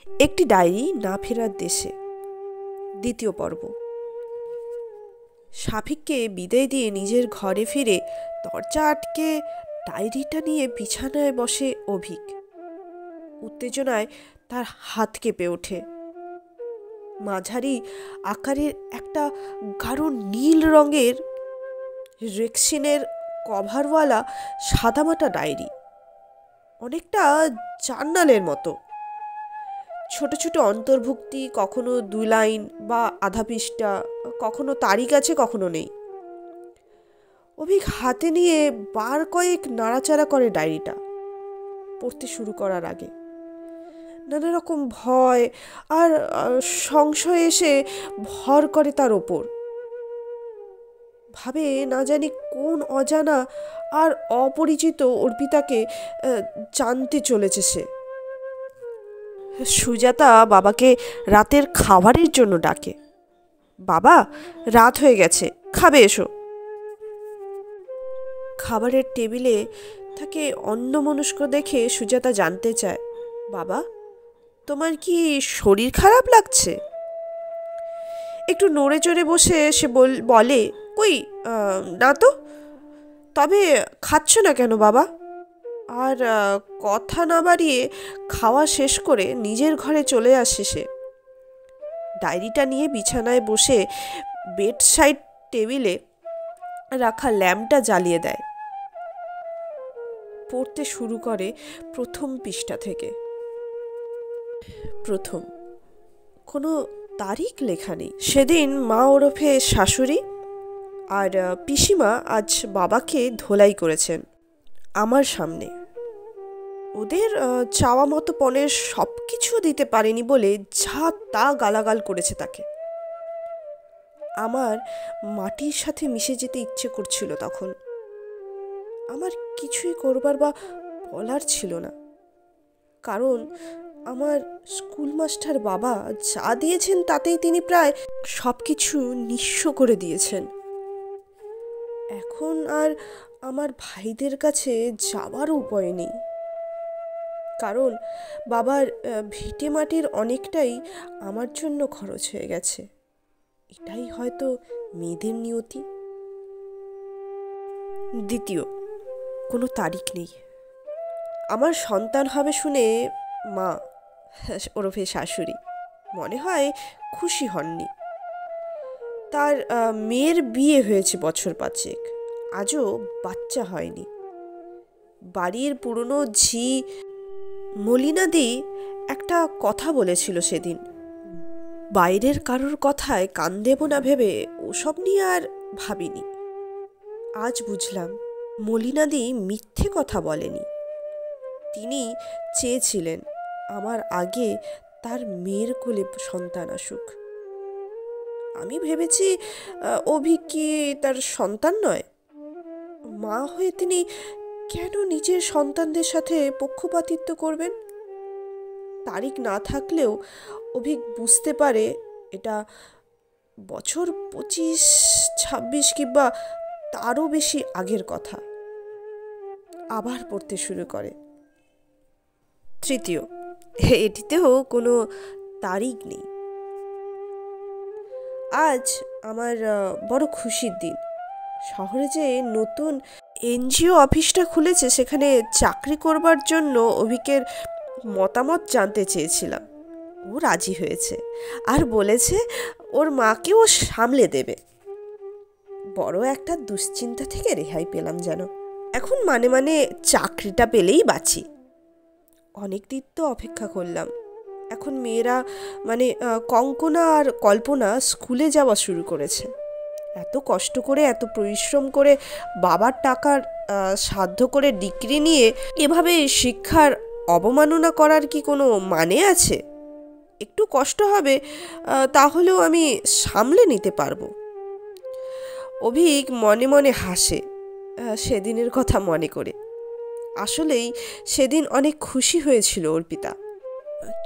একটি ডায়েরি না ফেরার দেশে দ্বিতীয় পর্ব। সাফিককে বিদায় দিয়ে নিজের ঘরে ফিরে দরজা আটকে ডায়েরিটা নিয়ে বিছানায় বসে অভিক। উত্তেজনায় তার হাত কেঁপে ওঠে। মাঝারি আকারের একটা গাঢ় নীল রঙের রেক্সিনের কভারওয়ালা সাদামাটা ডায়েরি, অনেকটা জার্নালের মতো। ছোট ছোট অন্তর্ভুক্তি, কখনো 2 লাইন বা আধা পৃষ্ঠা, কখনো তারিখ আছে কখনো নেই। অভিক হাতে নিয়ে বার কয়েক নাড়াচাড়া করে ডায়েরিটা। পড়তে শুরু করার আগে নানা রকম ভয় আর সংশয় এসে ভর করে তার ওপর। ভাবে না জানি কোন অজানা আর অপরিচিত অর্পিতাকে জানতে চলেছে সে। সুজাতা বাবাকে রাতের খাবারের জন্য ডাকে। বাবা, রাত হয়ে গেছে, খাবে এসো। খাবারের টেবিলে তাকে অন্যমনস্ক দেখে সুজাতা জানতে চায়, বাবা, তোমার কি শরীর খারাপ লাগছে? একটু নড়ে চড়ে বসে সে বলে, কই না তো। তবে খাচ্ছ না কেন বাবা? আর কথা না বাড়িয়ে খাওয়া শেষ করে নিজের ঘরে চলে আসে সে। ডায়েরিটা নিয়ে বিছানায় বসে বেড সাইড টেবিলে রাখা ল্যাম্পটা জ্বালিয়ে দেয়। পড়তে শুরু করে প্রথম পৃষ্ঠা থেকে। প্রথম, কোনো তারিখ লেখা নেই। সেদিন মা ওরফে শাশুড়ি আর পিসিমা আজ বাবাকে ধোলাই করেছেন আমার সামনে। ওদের চাওয়া মতো পণের সব কিছু দিতে পারেনি বলে যা তা গালাগাল করেছে তাকে। আমার মাটির সাথে মিশে যেতে ইচ্ছে করছিল তখন। আমার কিছুই করবার বা বলার ছিল না, কারণ আমার স্কুল মাস্টার বাবা যা দিয়েছেন তাতেই তিনি প্রায় সব কিছু নিঃস্ব করে দিয়েছেন। এখন আর আমার ভাইদের কাছে যাওয়ার উপায় নেই, কারণ বাবার ভিটে মাটির অনেকটাই আমার জন্য খরচ হয়ে গেছে। এটাই হয়তো মেয়েদের নিয়তি। দ্বিতীয়, কোনো তারিখ নেই। আমার সন্তান হবে শুনে মা ওরফে শাশুড়ি মনে হয় খুশি হননি। তার মেয়ের বিয়ে হয়েছে বছর 5, আজও বাচ্চা হয়নি। বাড়ির পুরনো ঝি মলিনাদি একটা কথা বলেছিল সেদিন। বাইরের কারোর কথায় কান দেব না ভেবে ওসব নিয়ে আর ভাবিনি। আজ বুঝলাম মলিনাদি মিথ্যে কথা বলেনি। তিনি চেয়েছিলেন আমার আগে তার মেয়ের কোলে সন্তান আসুক। আমি ভেবেছি অভি কি তার সন্তান নয়? মা হয়ে তিনি কেন নিজের সন্তানদের সাথে পক্ষপাতিত্ব করবেন? তারিখ না থাকলেও অভিক বুঝতে পারে এটা বছর 25-26 কিংবা তারও বেশি আগের কথা। আবার পড়তে শুরু করে। তৃতীয়, এটিতেও কোনো তারিখ নেই। আজ আমার বড় খুশির দিন। শহরে যে নতুন এনজিও অফিসটা খুলেছে সেখানে চাকরি করবার জন্য অভিকের মতামত জানতে চেয়েছিলাম। ও রাজি হয়েছে আর বলেছে ওর মাকে ও সামলে দেবে। বড় একটা দুশ্চিন্তা থেকে রেহাই পেলাম যেন। এখন মানে চাকরিটা পেলেই বাঁচি। অনেক দিন তো অপেক্ষা করলাম। এখন মেয়েরা কঙ্কনা আর কল্পনা স্কুলে যাওয়া শুরু করেছে। এত কষ্ট করে, এত পরিশ্রম করে, বাবার টাকার সাধ্য করে ডিগ্রি নিয়ে এভাবে শিক্ষার অবমাননা করার কি কোনো মানে আছে? একটু কষ্ট হবে, তাহলেও আমি সামলে নিতে পারবো। অভিক মনে মনে হাসে সেদিনের কথা মনে করে। আসলেই সেদিন অনেক খুশি হয়েছিল অর্পিতা।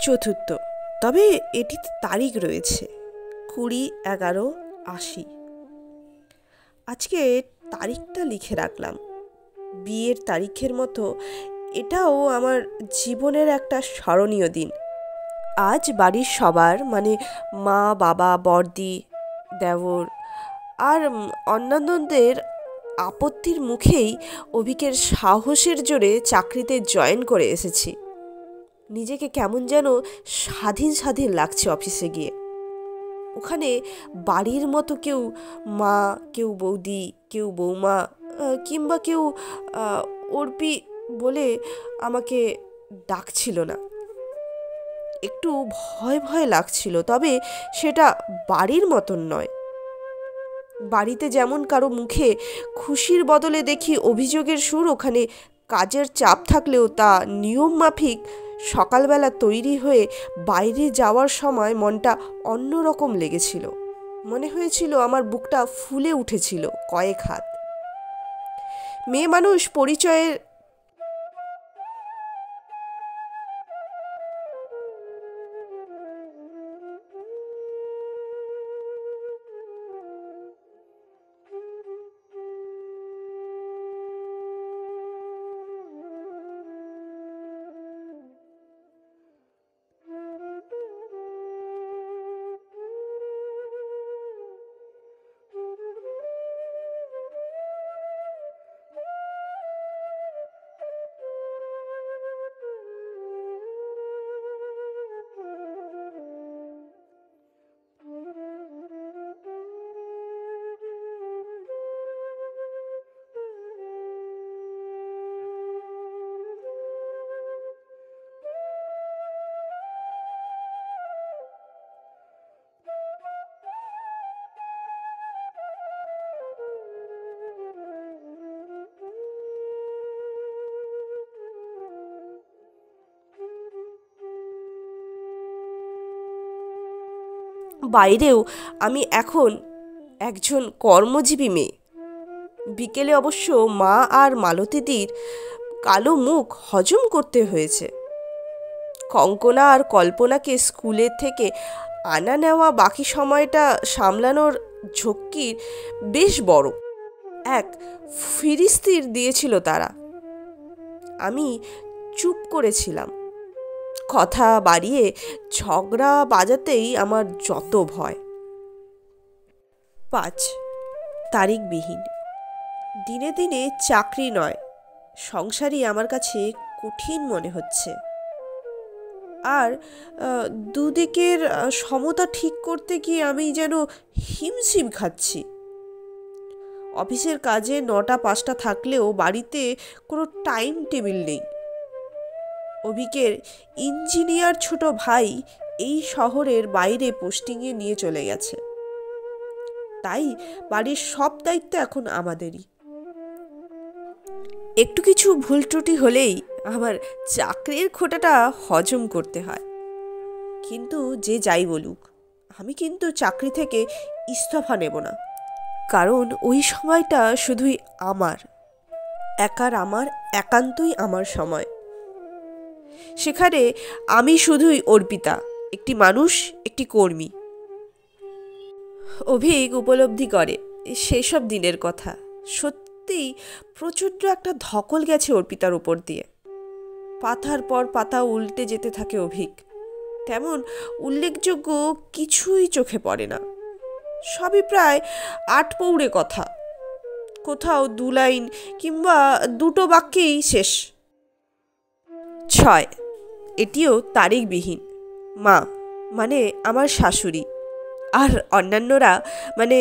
চতুর্থ, তবে এটিতে তারিখ রয়েছে 20/11/80। আজকে তারিখটা লিখে রাখলাম। বিয়ের তারিখের মতো এটাও আমার জীবনের একটা স্মরণীয় দিন। আজ বাড়ির সবার মানে মা, বাবা, বড়দি, দেওর আর অন্যান্যদের আপত্তির মুখেই অভিকের সাহসের জোরে চাকরিতে জয়েন করে এসেছি। নিজেকে কেমন যেন স্বাধীন স্বাধীন লাগছে অফিসে গিয়ে। ওখানে বাড়ির মতো কেউ মা, কেউ বৌদি, কেউ বৌমা, কিংবা কেউ অর্পি বলে আমাকে ডাকছিল না। একটু ভয় ভয় লাগছিল, তবে সেটা বাড়ির মতন নয়। বাড়িতে যেমন কারো মুখে খুশির বদলে দেখি অভিযোগের সুর, ওখানে কাজের চাপ থাকলেও তা নিয়ম মাফিক সকালবেলা তৈরি হয়ে বাইরে যাওয়ার সময় মনটা অন্যরকম লেগেছিল। মনে হয়েছিল আমার বুকটা ফুলে উঠেছিল কয়েক হাত। মেয়ে মানুষ পরিচয়ের বাইরেও আমি এখন একজন কর্মজীবী মেয়ে। বিকেলে অবশ্য মা আর মালতীদির কালো মুখ হজম করতে হয়েছে। কঙ্কনা আর কল্পনাকে স্কুলের থেকে আনা নেওয়া বাকি সময়টা সামলানোর ঝক্কির বেশ বড় এক ফিরিস্তির দিয়েছিল তারা। আমি চুপ করেছিলাম। কথা বাড়িয়ে ঝগড়া বাজাতেই আমার যত ভয়। 5 তারিখবিহীন। দিনে দিনে চাকরি নয়, সংসারই আমার কাছে কঠিন মনে হচ্ছে। আর দুদিকের সমতা ঠিক করতে গিয়ে আমি যেন হিমশিম খাচ্ছি। অফিসের কাজে 9টা 5টা থাকলেও বাড়িতে কোনো টাইম টেবিল নেই। অভিকের ইঞ্জিনিয়ার ছোট ভাই এই শহরের বাইরে পোস্টিংয়ে নিয়ে চলে গেছে, তাই বাড়ির সব দায়িত্ব এখন আমাদেরই। একটু কিছু ভুল ত্রুটি হলেই আমার চাকরির খোঁটাটা হজম করতে হয়। কিন্তু যে যাই বলুক, আমি কিন্তু চাকরি থেকে ইস্তফা নেব না। কারণ ওই সময়টা শুধুই আমার একান্তই আমার সময়। সেখানে আমি শুধুই অর্পিতা, একটি মানুষ, একটি কর্মী। অভিক উপলব্ধি করে সেসব দিনের কথা। সত্যিই প্রচণ্ড একটা ধকল গেছে অর্পিতার উপর দিয়ে। পাতার পর পাতা উল্টে যেতে থাকে অভিক। তেমন উল্লেখযোগ্য কিছুই চোখে পড়ে না। সবই প্রায় আটপৌড়ে কথা, কোথাও 2 লাইন কিংবা 2টো বাক্যেই শেষ। 6 এটিও তারিখবিহীন। মা মানে আমার শাশুড়ি আর অন্যান্যরা মানে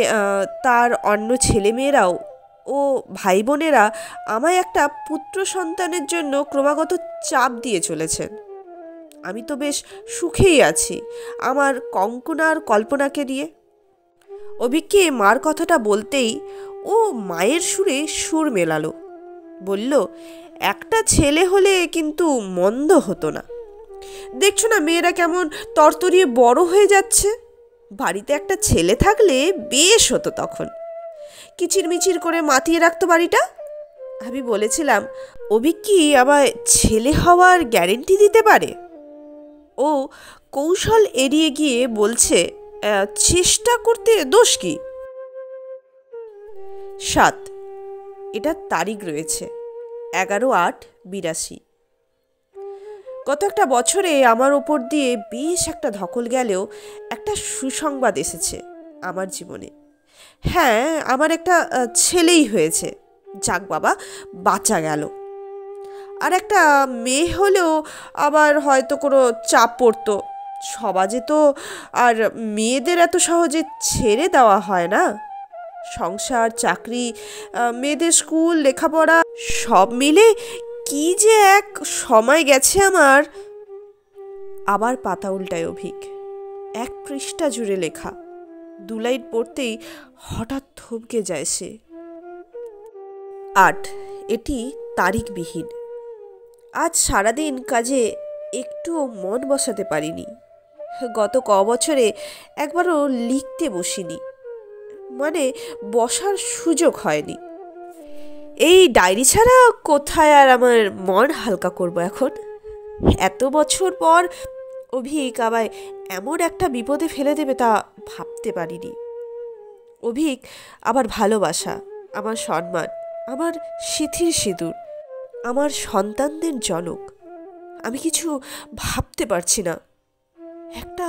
তার অন্য ছেলেমেয়েরাও ও ভাই বোনেরা আমায় একটা পুত্র সন্তানের জন্য ক্রমাগত চাপ দিয়ে চলেছেন। আমি তো বেশ সুখেই আছি আমার কঙ্কনার কল্পনাকে দিয়ে। অভিককে মার কথাটা বলতেই ও মায়ের সুরে সুর মেলালো। বলল, একটা ছেলে হলে কিন্তু মন্দ হতো না। দেখছো না মেয়েরা কেমন তরতরিয়ে বড় হয়ে যাচ্ছে। বাড়িতে একটা ছেলে থাকলে বেশ হতো, তখন কিচিরমিচির করে মাতিয়ে রাখতো বাড়িটা। আমি বলেছিলাম, অভিক কি আমায় ছেলে হওয়ার গ্যারেন্টি দিতে পারে? ও কৌশল এড়িয়ে গিয়ে বলছে, চেষ্টা করতে দোষ কি? 7 এটা তারিখ রয়েছে 11/8/82। গত একটা বছরে আমার ওপর দিয়ে বেশ একটা ধকল গেলেও একটা সুসংবাদ এসেছে আমার জীবনে। হ্যাঁ, আমার একটা ছেলেই হয়েছে। যাক বাবা, বাঁচা গেল। আর একটা মেয়ে হলেও আবার হয়তো কোনো চাপ পড়তো। সমাজে তো আর মেয়েদের এত সহজে ছেড়ে দেওয়া হয় না। সংসার, চাকরি, মেয়েদের স্কুল, লেখাপড়া সব মিলে কি যে এক সময় গেছে আমার। আবার পাতা উল্টায় অভিক। এক পৃষ্ঠা জুড়ে লেখা। 2 লাইন পড়তেই হঠাৎ থমকে যায় সে। 8, এটি তারিখবিহীন। আজ সারাদিন কাজে একটুও মন বসাতে পারিনি। গত বছরে একবারও লিখতে বসিনি, মানে বসার সুযোগ হয়নি। এই ডায়েরি ছাড়া কোথায় আর আমার মন হালকা করব এখন? এত বছর পর অভিক আমায় এমন একটা বিপদে ফেলে দেবে তা ভাবতে পারিনি। অভিক আমার ভালোবাসা, আমার সম্মান, আমার সিথির সিঁদুর, আমার সন্তানদের জনক। আমি কিছু ভাবতে পারছি না। একটা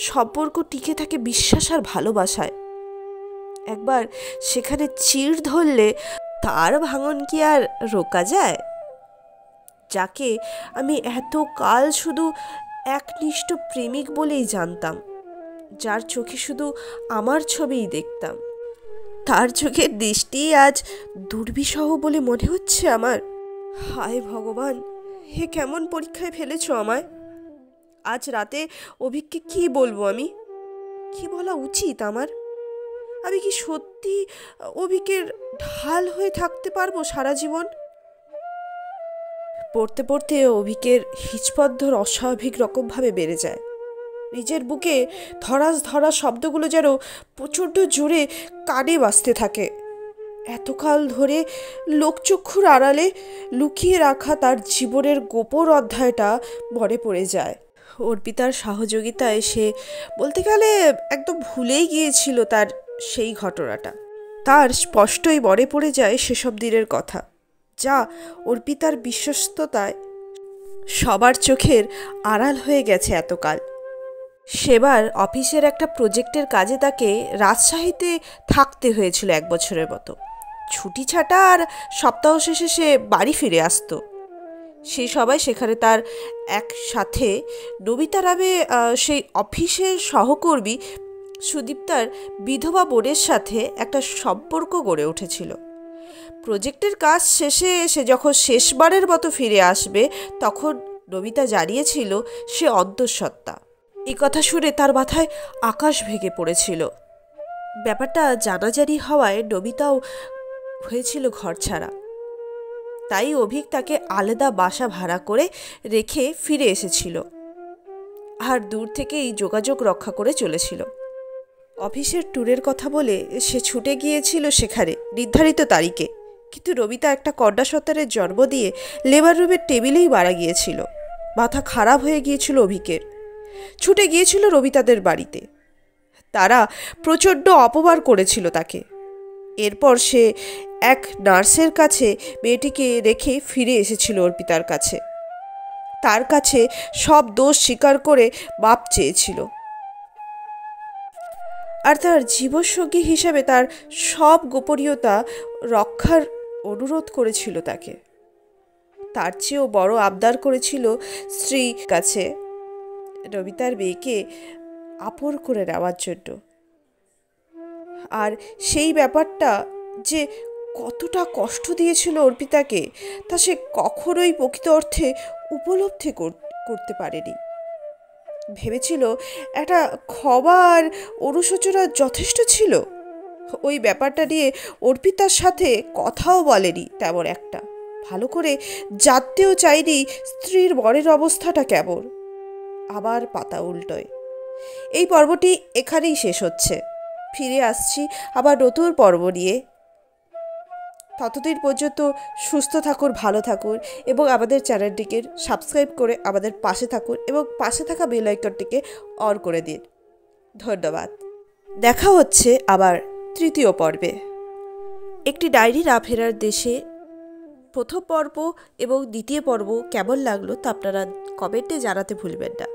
সম্পর্ক টিকে থাকে বিশ্বাস আর ভালোবাসায়। একবার সেখানে চিড় ধরলে তার ভাঙন কি আর রোকা যায়? যাকে আমি এত কাল শুধু একনিষ্ঠ প্রেমিক বলেই জানতাম, যার চোখে শুধু আমার ছবিই দেখতাম, তার চোখের দৃষ্টি আজ দুর্বিষহ বলে মনে হচ্ছে আমার। হায় ভগবান, হে কেমন পরীক্ষায় ফেলেছ আমায়। আজ রাতে অভিককে কি বলবো আমি? কি বলা উচিত আমার? আমি কি সত্যি অভিকের ঢাল হয়ে থাকতে পারবো সারা জীবন? পড়তে পড়তে অভিকের হিচপদ্ধর অস্বাভাবিক রকমভাবে বেড়ে যায়। নিজের বুকে ধরাস ধরা শব্দগুলো যেন প্রচণ্ড জোরে কানে বাজতে থাকে। এতকাল ধরে লোকচক্ষুর আড়ালে লুকিয়ে রাখা তার জীবনের গোপন অধ্যায়টা মনে পড়ে যায়। অর্পিতার সহযোগিতায় সে বলতে গেলে একদম ভুলেই গিয়েছিল তার সেই ঘটনাটা। তার স্পষ্টই মনে পড়ে যায় সেসব দিনের কথা, যা অর্পিতার বিশ্বস্ততায় সবার চোখের আড়াল হয়ে গেছে এতকাল। সেবার অফিসের একটা প্রজেক্টের কাজে তাকে রাজশাহীতে থাকতে হয়েছিল 1 বছরের মতো। ছুটি ছাটা আর সপ্তাহ শেষে সে বাড়ি ফিরে আসতো। সেই সবাই সেখানে তার একসাথে নবিতা নামে সেই অফিসের সহকর্মী সুদীপ্তার বিধবা বোনের সাথে একটা সম্পর্ক গড়ে উঠেছিল। প্রজেক্টের কাজ শেষে সে যখন শেষবারের মতো ফিরে আসবে তখন নবিতা জানিয়েছিল সে অন্তঃসত্ত্বা। এই কথা শুনে তার মাথায় আকাশ ভেঙে পড়েছিল। ব্যাপারটা জানাজানি হওয়ায় নবিতাও হয়েছিল ঘরছাড়া। তাই অভিক তাকে আলাদা বাসা ভাড়া করে রেখে ফিরে এসেছিল আর দূর থেকেই যোগাযোগ রক্ষা করে চলেছিল। অফিসের ট্যুরের কথা বলে সে ছুটে গিয়েছিল সেখানে নির্ধারিত তারিখে, কিন্তু রবিতা একটা কন্যা সন্তানের জন্ম দিয়ে লেবার রুমের টেবিলেই মারা গিয়েছিল। মাথা খারাপ হয়ে গিয়েছিল অভিকের। ছুটে গিয়েছিল রবিতাদের বাড়িতে। তারা প্রচণ্ড অপমান করেছিল তাকে। এরপর সে এক নার্সের কাছে মেয়েটিকে রেখে ফিরে এসেছিল অর্পিতার কাছে। তার কাছে সব দোষ স্বীকার করে মাপ চেয়েছিল আর তার জীবনসঙ্গী হিসাবে তার সব গোপনীয়তা রক্ষার অনুরোধ করেছিল তাকে। তার চেয়েও বড় আবদার করেছিল স্ত্রীর কাছে রবিতার মেয়েকে আপন করে নেওয়ার জন্য। আর সেই ব্যাপারটা যে কতটা কষ্ট দিয়েছিল অর্পিতাকে তা সে কখনোই প্রকৃত অর্থে উপলব্ধি করতে পারেনি। ভেবেছিল একটা ক্ষমা আর অনুশোচনা যথেষ্ট ছিল। ওই ব্যাপারটা নিয়ে অর্পিতার সাথে কথাও বলেনি তেমন একটা। ভালো করে জানতেও চাইনি স্ত্রীর মনের অবস্থাটা কেমন। আবার পাতা উল্টোয়। এই পর্বটি এখানেই শেষ হচ্ছে। ফিরে আসছি আবার নতুন পর্ব নিয়ে। ততদিন পর্যন্ত সুস্থ থাকুন, ভালো থাকুন এবং আমাদের চ্যানেলটিকে সাবস্ক্রাইব করে আমাদের পাশে থাকুন এবং পাশে থাকা বেল আইকনটিকে অন করে দিন। ধন্যবাদ। দেখা হচ্ছে আবার 3য় পর্বে। একটি ডায়েরি না ফেরার দেশে প্রথম পর্ব এবং দ্বিতীয় পর্ব কেমন লাগলো তা আপনারা কমেন্টে জানাতে ভুলবেন না।